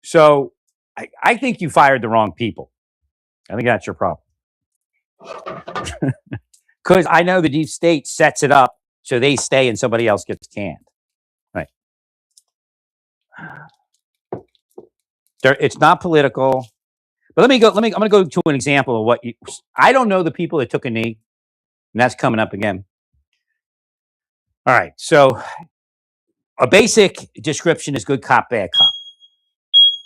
So I think you fired the wrong people. I think that's your problem. Because I know the deep state sets it up so they stay and somebody else gets canned. Right. It's not political. But I'm going to go to an example of what I don't know the people that took a knee, and that's coming up again. All right. So a basic description is good cop, bad cop.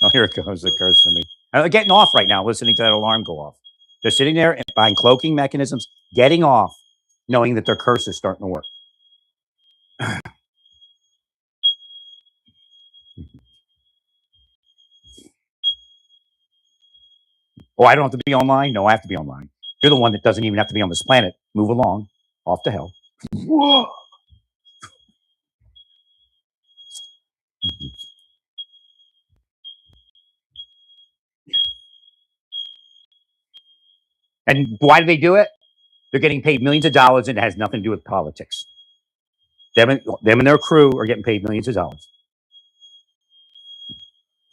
Oh, here it goes. It occurs to me. I'm getting off right now, listening to that alarm go off. They're sitting there behind cloaking mechanisms, getting off, knowing that their curse is starting to work. Oh, I don't have to be online? No, I have to be online. You're the one that doesn't even have to be on this planet. Move along. Off to hell. Whoa. And why do they do it? They're getting paid millions of dollars, and it has nothing to do with politics. Them and their crew are getting paid millions of dollars.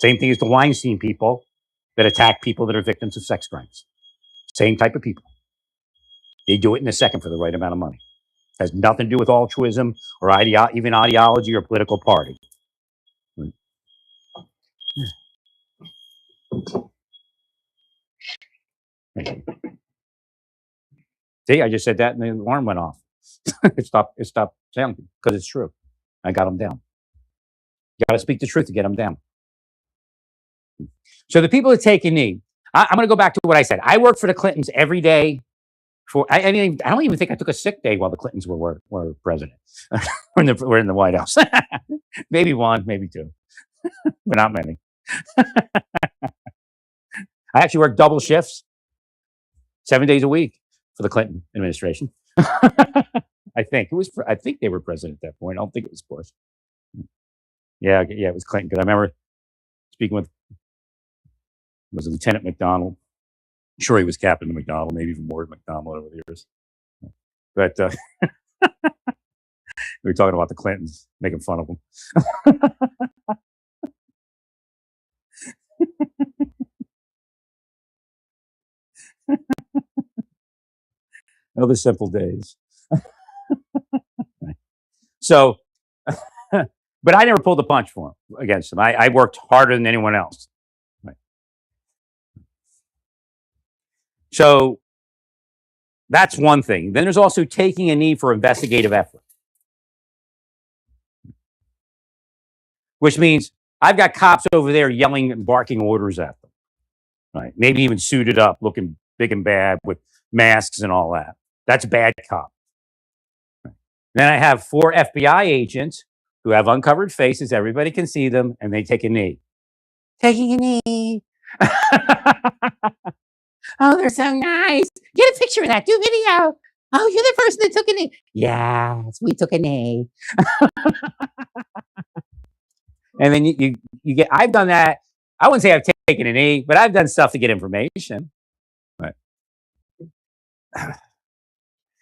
Same thing as the Weinstein people that attack people that are victims of sex crimes. Same type of people. They do it in a second for the right amount of money. It has nothing to do with altruism or even ideology or political party. See, I just said that and the alarm went off. It stopped sounding because it's true. I got them down. You got to speak the truth to get them down. So the people that take a knee, I'm going to go back to what I said. I worked for the Clintons every day. I don't even think I took a sick day while the Clintons were president. We're in the White House. Maybe one, maybe two, but not many. I actually worked double shifts, 7 days a week for the Clinton administration. I think they were president at that point. I don't think it was Bush. Yeah, it was Clinton. Because I remember speaking with Lieutenant McDonald. I'm sure he was Captain McDonald, maybe even more McDonald over the years. But we were talking about the Clintons, making fun of them. Oh, the simple days. So, but I never pulled a punch for him against him. I worked harder than anyone else. Right. So that's one thing. Then there's also taking a knee for investigative effort, which means I've got cops over there yelling and barking orders at them. Right. Maybe even suited up, looking big and bad with masks and all that. That's bad cop. Then I have 4 FBI agents who have uncovered faces. Everybody can see them, and they take a knee. Taking a knee. Oh, they're so nice. Get a picture of that. Do video. Oh, you're the person that took a knee. Yes, we took a knee. And then you get. I've done that. I wouldn't say I've taken a knee, but I've done stuff to get information. Right.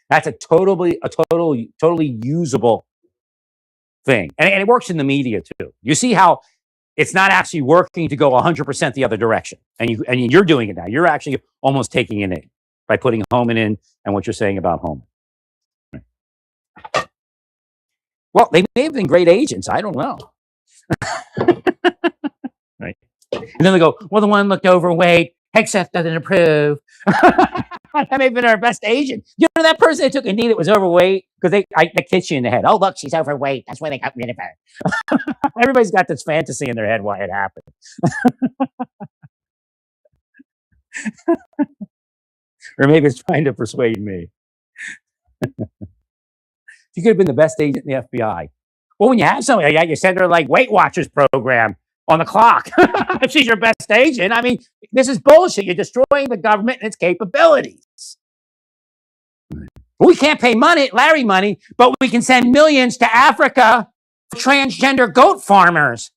That's a totally usable thing. And it works in the media too. You see how it's not actually working to go 100% the other direction. And you're doing it now. You're actually almost taking it in by putting Homan in and what you're saying about Homan. Right. Well, they may have been great agents. I don't know. Right. And then they go, well, the one looked overweight. Hegseth doesn't approve. That may have been our best agent. You know that person that took a knee that was overweight? Because I kiss you in the head. Oh, look, she's overweight. That's why they got rid of her. Everybody's got this fantasy in their head why it happened. Or maybe it's trying to persuade me. You could have been the best agent in the FBI. Well, when you have somebody like that, you send her like Weight Watchers program on the clock. If she's your best agent, I mean, this is bullshit. You're destroying the government and its capabilities. We can't pay Larry money, but we can send millions to Africa for transgender goat farmers.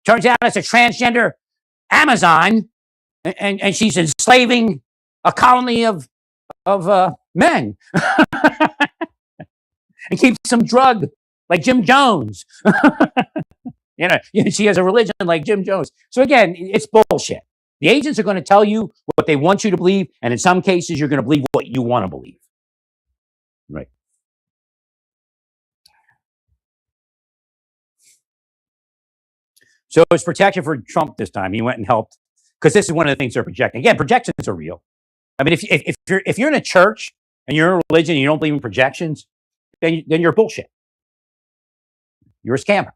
Turns out it's a transgender Amazon, and she's enslaving a colony of men and keeps some drug like Jim Jones. She has a religion like Jim Jones. So again, it's bullshit. The agents are going to tell you what they want you to believe, and in some cases, you're going to believe what you want to believe. Right. So it's protection for Trump this time. He went and helped, because this is one of the things they're projecting. Again, projections are real. I mean, if you're in a church and you're in a religion and you don't believe in projections, then you're bullshit. You're a scammer,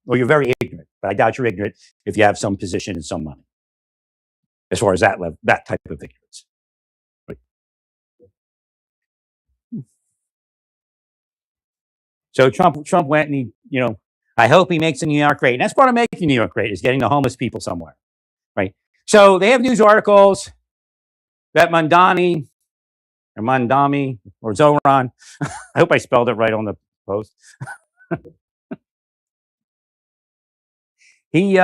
or you're very ignorant. But I doubt you're ignorant if you have some position and some money, as far as that type of ignorance. Right. So Trump went and I hope he makes New York great. And that's part of making New York great, is getting the homeless people somewhere, right? So they have news articles that Mandami or Zoran, I hope I spelled it right on the post. He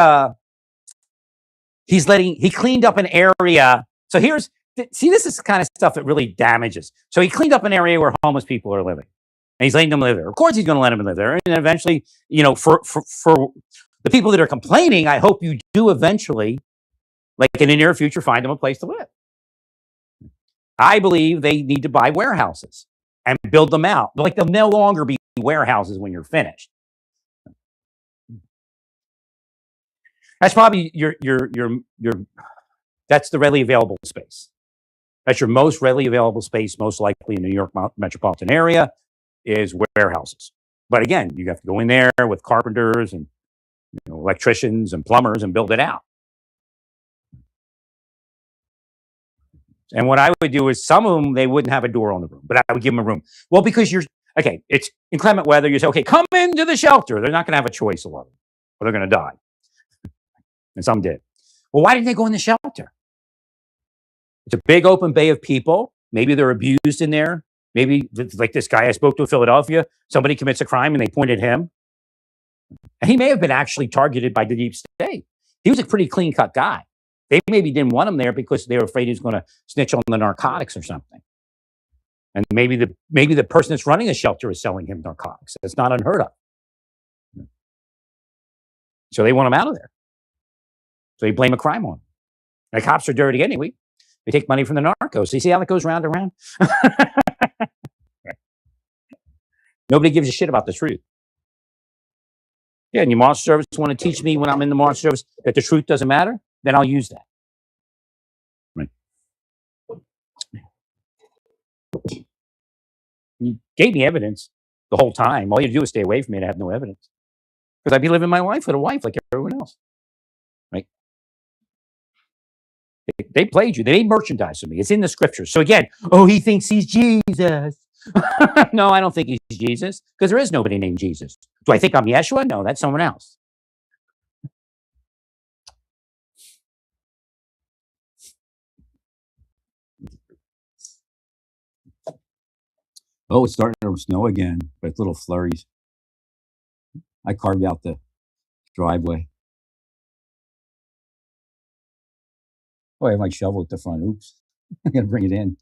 cleaned up an area. So this is the kind of stuff that really damages. So he cleaned up an area where homeless people are living, and he's letting them live there. Of course, he's going to let them live there, and eventually, for the people that are complaining, I hope you do eventually, like in the near future, find them a place to live. I believe they need to buy warehouses and build them out. Like, they'll no longer be warehouses when you're finished. That's probably that's the readily available space. That's your most readily available space, most likely in the New York metropolitan area, is warehouses. But again, you have to go in there with carpenters and electricians and plumbers and build it out. And what I would do is, some of them, they wouldn't have a door on the room, but I would give them a room. Well, because it's inclement weather. You say, okay, come into the shelter. They're not going to have a choice, a lot of them, or they're going to die. And some did. Well, why didn't they go in the shelter? It's a big open bay of people. Maybe they're abused in there. Maybe, like this guy I spoke to in Philadelphia, somebody commits a crime and they point at him. And he may have been actually targeted by the deep state. He was a pretty clean-cut guy. They maybe didn't want him there because they were afraid he was going to snitch on the narcotics or something. And maybe the person that's running the shelter is selling him narcotics. It's not unheard of. So they want him out of there. So they blame a crime on him. The cops are dirty anyway. They take money from the narcos. So you see how that goes round and round? Right. Nobody gives a shit about the truth. Yeah, and your Marshal Service want to teach me when I'm in the Marshal Service that the truth doesn't matter, then I'll use that. Right. You gave me evidence the whole time. All you do is stay away from me and have no evidence. Because I'd be living my life with a wife like everyone else. Right? They played you. They made merchandise of me. It's in the scriptures. So again, he thinks he's Jesus. No, I don't think he's Jesus, because there is nobody named Jesus. Do I think I'm Yeshua? No, that's someone else. Oh, it's starting to snow again, but little flurries. I carved out the driveway. Oh, I have my shovel at the front. Oops. I got to bring it in.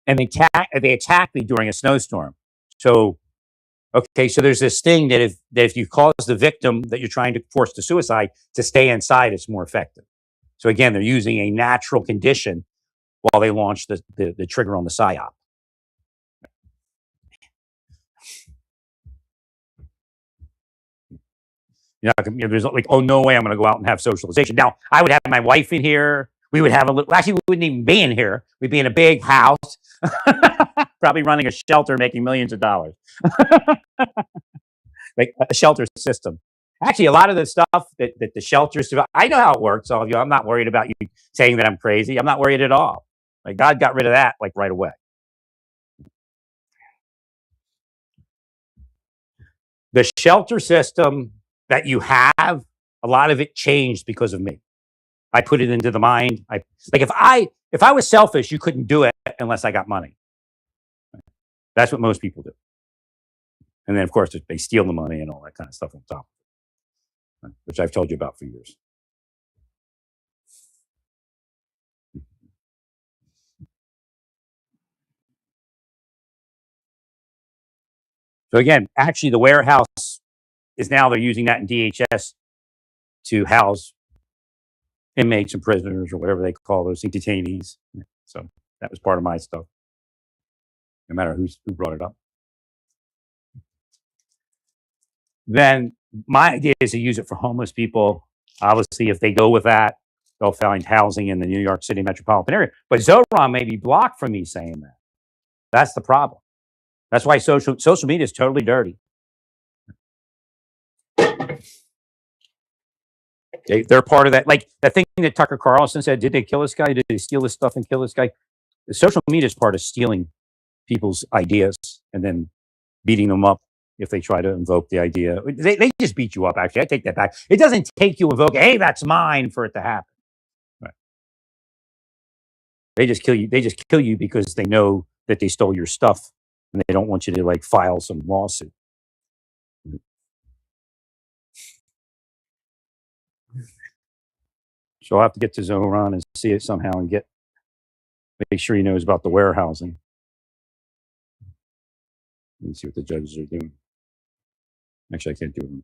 And they attacked me during a snowstorm. So, okay, so there's this thing that if you cause the victim that you're trying to force to suicide to stay inside, it's more effective. So again, they're using a natural condition while they launch the trigger on the PSYOP. There's like, oh, no way I'm going to go out and have socialization. Now, I would have my wife in here. We would have actually, we wouldn't even be in here. We'd be in a big house, probably running a shelter, making millions of dollars. Like a shelter system. Actually, a lot of the stuff that the shelters do, I know how it works, all of you. I'm not worried about you saying that I'm crazy. I'm not worried at all. Like, God got rid of that like right away. The shelter system that you have, a lot of it changed because of me. I put it into the mind. If I was selfish, you couldn't do it unless I got money. That's what most people do. And then, of course, they steal the money and all that kind of stuff on top, which I've told you about for years. So again, actually, the warehouse is now they're using that in DHS to house inmates and prisoners or whatever they call those detainees. So that was part of my stuff, no matter who brought it up. Then my idea is to use it for homeless people. Obviously, if they go with that, they'll find housing in the New York City metropolitan area. But Zoran may be blocked from me saying that. That's the problem. That's why social media is totally dirty. They're part of that. Like that thing that Tucker Carlson said, did they kill this guy? Did they steal this stuff and kill this guy? The social media is part of stealing people's ideas and then beating them up if they try to invoke the idea. They just beat you up, actually. I take that back. It doesn't take you invoke, hey, that's mine for it to happen. Right. They just kill you. They just kill you because they know that they stole your stuff and they don't want you to like file some lawsuit. So I'll have to get to Zoran and see it somehow and make sure he knows about the warehousing. Let me see what the judges are doing. Actually, I can't do it.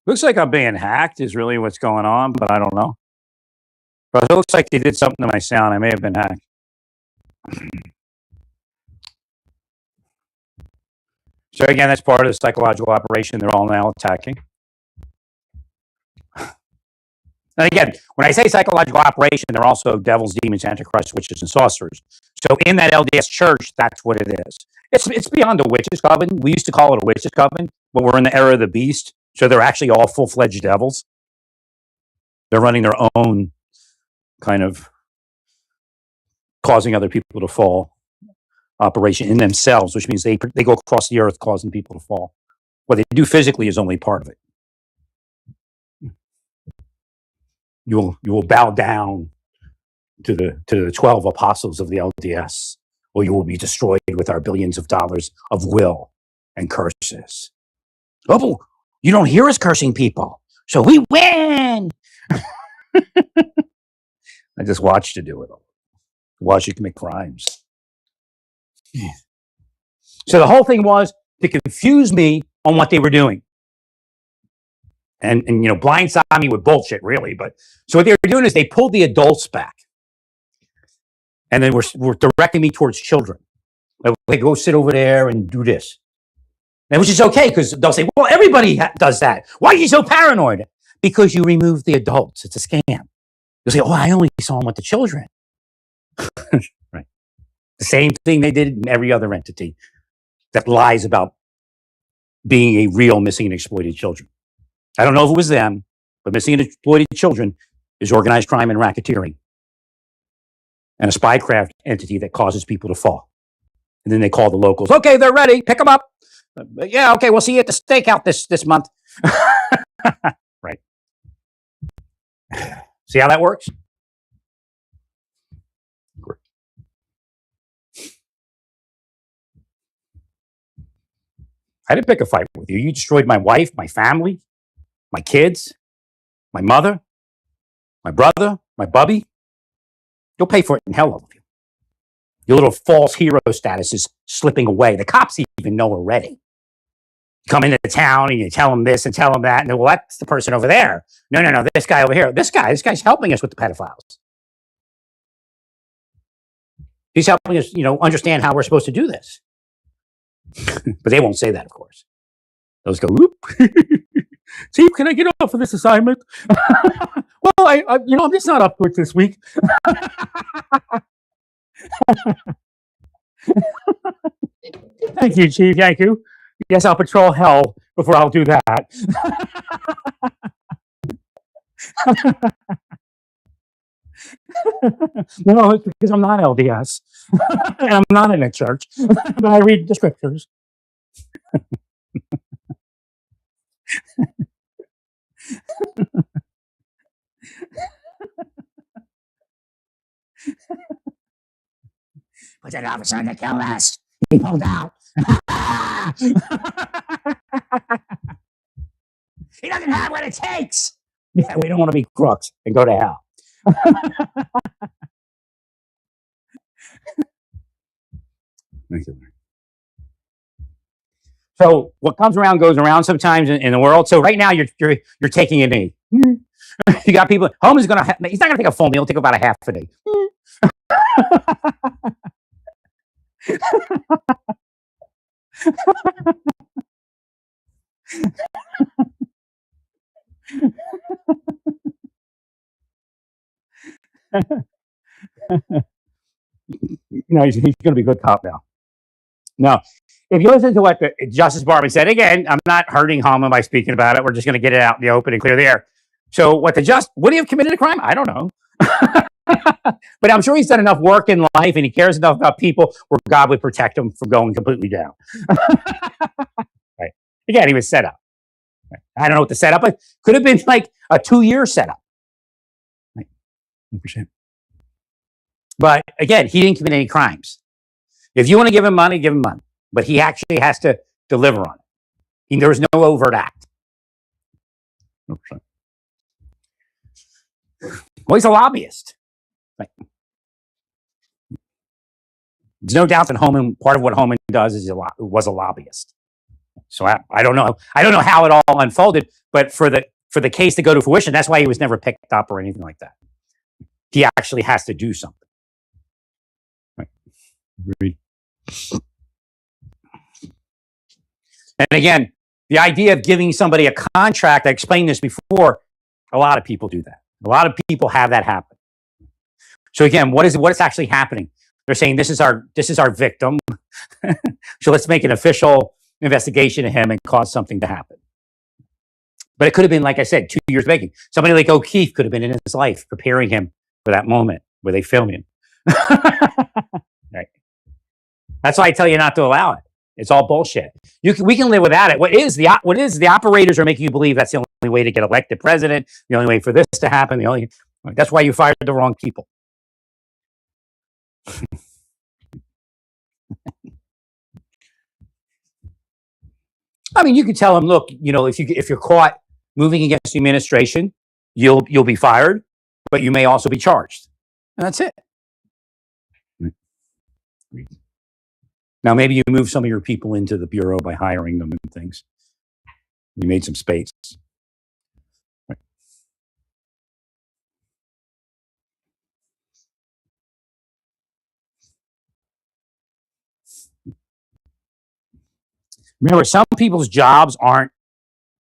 Looks like I'm being hacked is really what's going on, but I don't know. But it looks like they did something to my sound. I may have been hacked. So again, that's part of the psychological operation they're all now attacking. And again, when I say psychological operation, they're also devils, demons, antichrist, witches, and sorcerers. So in that LDS church, that's what it is. It's beyond a witches coven. We used to call it a witches coven, but we're in the era of the beast. So they're actually all full-fledged devils. They're running their own kind of causing other people to fall operation in themselves, which means they go across the earth causing people to fall. What they do physically is only part of it. You will bow down to the 12 apostles of the LDS, or you will be destroyed with our billions of dollars of will and curses. Oh, you don't hear us cursing people, so we win. I just watched you do it. Watch you commit crimes. So the whole thing was to confuse me on what they were doing. And blindside me with bullshit, really. But so what they were doing is they pulled the adults back. And then were directing me towards children. They go sit over there and do this. And which is okay, because they'll say, well, everybody does that. Why are you so paranoid? Because you removed the adults. It's a scam. You'll say, oh, I only saw them with the children. Right. The same thing they did in every other entity that lies about being a real missing and exploited children. I don't know if it was them, but missing and exploited children is organized crime and racketeering and a spycraft entity that causes people to fall. And then they call the locals. Okay, they're ready. Pick them up. Yeah, okay, we'll see you at the stakeout this month. Right. See how that works? I didn't pick a fight with you. You destroyed my wife, my family, my kids, my mother, my brother, my bubby. You'll pay for it in hell, all of you. Your little false hero status is slipping away. The cops even know already. You come into town and you tell them this and tell them that, and well, that's the person over there. No, this guy over here. This guy's helping us with the pedophiles. He's helping us, understand how we're supposed to do this. But they won't say that, of course. They'll just go, whoop. Chief, can I get off of this assignment? Well, I'm just not up to it this week. Thank you, Chief. Thank you. Yes, I'll patrol hell before I'll do that. No, it's because I'm not LDS. And I'm not in a church. But I read the scriptures. Put that officer on the kill list. He pulled out. He doesn't have what it takes. Yeah, we don't want to be crooks and go to hell. Thank you. So what comes around goes around sometimes in the world. So right now you're taking a knee. You got people. Holmes is gonna. He's not gonna take a full meal. He'll take about a half a day. He's going to be a good cop now. Now, if you listen to what Justice Barber said, again, I'm not hurting Hama by speaking about it. We're just going to get it out in the open and clear the air. So would he have committed a crime? I don't know. But I'm sure he's done enough work in life and he cares enough about people where God would protect him from going completely down. Right. Again, he was set up. Right. I don't know what the setup is. Could have been like a 2-year setup. Right. 100%. But again, he didn't commit any crimes. If you want to give him money, give him money. But he actually has to deliver on it. There was no overt act. 100%. Well, he's a lobbyist. Right. There's no doubt that Homan, part of what Homan does is was a lobbyist. So I don't know. I don't know how it all unfolded, but for the case to go to fruition, that's why he was never picked up or anything like that. He actually has to do something. Right. Agreed. And again, the idea of giving somebody a contract, I explained this before, a lot of people do that. A lot of people have that happen. So again, what is actually happening? They're saying this is our victim. So let's make an official investigation of him and cause something to happen. But it could have been, like I said, 2 years making. Somebody like O'Keefe could have been in his life preparing him for that moment where they film him. Right. That's why I tell you not to allow it. It's all bullshit. We can live without it. What is the operators are making you believe that's the only way to get elected president, the only way for this to happen, that's why you fired the wrong people. I mean, you could tell them, look, if you're caught moving against the administration, you'll be fired, but you may also be charged, and that's it. Now, maybe you move some of your people into the bureau by hiring them and things. You made some space. Right. Remember, some people's jobs aren't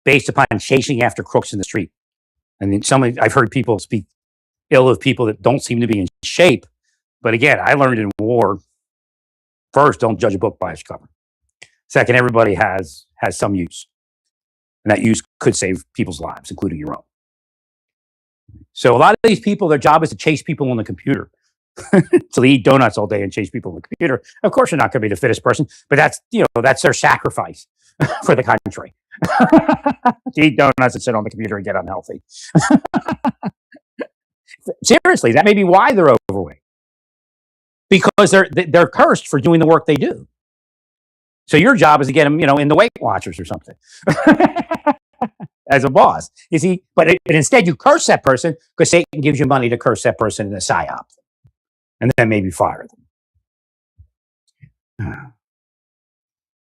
based upon chasing after crooks in the street. I mean, I've heard people speak ill of people that don't seem to be in shape. But again, I learned in war, first, don't judge a book by its cover. Second, everybody has some use. And that use could save people's lives, including your own. So a lot of these people, their job is to chase people on the computer. So they eat donuts all day and chase people on the computer. Of course, you're not going to be the fittest person, but that's their sacrifice for the country. To eat donuts and sit on the computer and get unhealthy. Seriously, that may be why they're overweight. Because they're cursed for doing the work they do. So your job is to get them, in the Weight Watchers or something. As a boss, you see, but instead you curse that person because Satan gives you money to curse that person in a psyop, and then maybe fire them.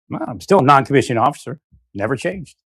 Well, I'm still a non-commissioned officer. Never changed.